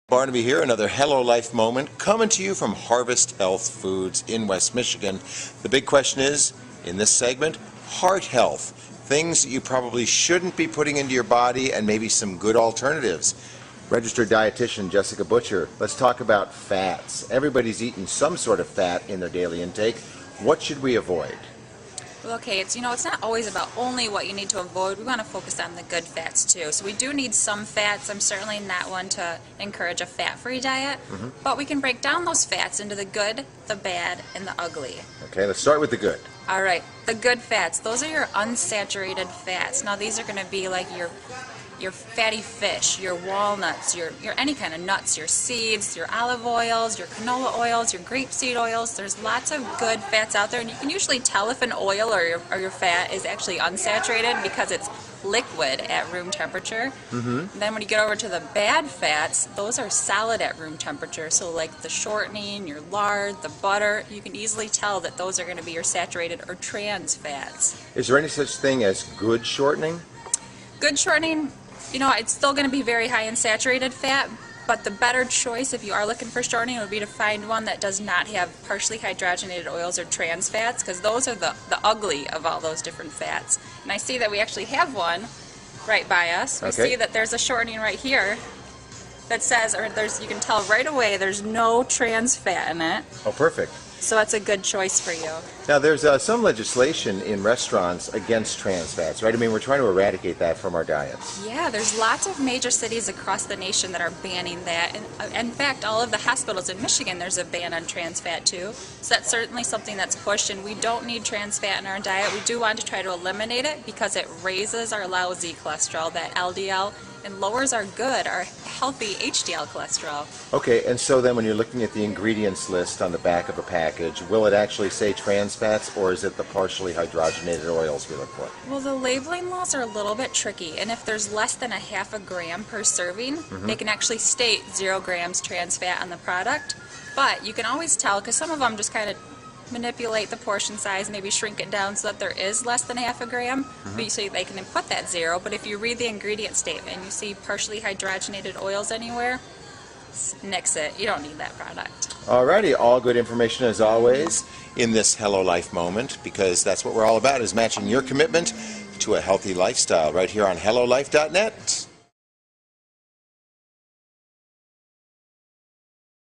Barnaby here, another Hello Life moment coming to you from Harvest Health Foods in West Michigan. The big question is, in this segment, heart health. Things that you probably shouldn't be putting into your body and maybe some good alternatives. Registered dietitian Jessica Butcher, let's talk about fats. Everybody's eating some sort of fat in their daily intake. What should we avoid? Okay, it's not always about only what you need to avoid. We want to focus on the good fats too. So we do need some fats. I'm certainly not one to encourage a fat-free diet, but we can break down those fats into the good, the bad, and the ugly. Okay, let's start with the good. All right, the good fats. Those are your unsaturated fats. Now these are going to be like your fatty fish, your walnuts, your any kind of nuts, your seeds, your olive oils, your canola oils, your grapeseed oils. There's lots of good fats out there, and you can usually tell if an oil or your fat is actually unsaturated because it's liquid at room temperature. Then when you get over to the bad fats, those are solid at room temperature. So like the shortening, your lard, the butter, you can easily tell that those are going to be your saturated or trans fats. Is there any such thing as good shortening? Good shortening, it's still going to be very high in saturated fat, but the better choice if you are looking for shortening would be to find one that does not have partially hydrogenated oils or trans fats, because those are the ugly of all those different fats. And I see that we actually have one right by us. We see that there's a shortening right here that says, you can tell right away there's no trans fat in it. Oh, perfect. So that's a good choice for you. Now, there's some legislation in restaurants against trans fats, right? I mean, we're trying to eradicate that from our diets. Yeah, there's lots of major cities across the nation that are banning that. And in fact, all of the hospitals in Michigan, there's a ban on trans fat too. So that's certainly something that's pushed, and we don't need trans fat in our diet. We do want to try to eliminate it because it raises our lousy cholesterol, that LDL, and lowers our healthy HDL cholesterol. Okay, and so then when you're looking at the ingredients list on the back of a package, will it actually say trans fats, or is it the partially hydrogenated oils we look for? Well, the labeling laws are a little bit tricky, and if there's less than a half a gram per serving, they can actually state 0 grams trans fat on the product. But you can always tell, because some of them just kind of manipulate the portion size, maybe shrink it down so that there is less than half a gram, so they can put that 0. But if you read the ingredient statement and you see partially hydrogenated oils anywhere, nix it. You don't need that product. Alrighty, all good information as always in this Hello Life moment, because that's what we're all about, is matching your commitment to a healthy lifestyle right here on HelloLife.net.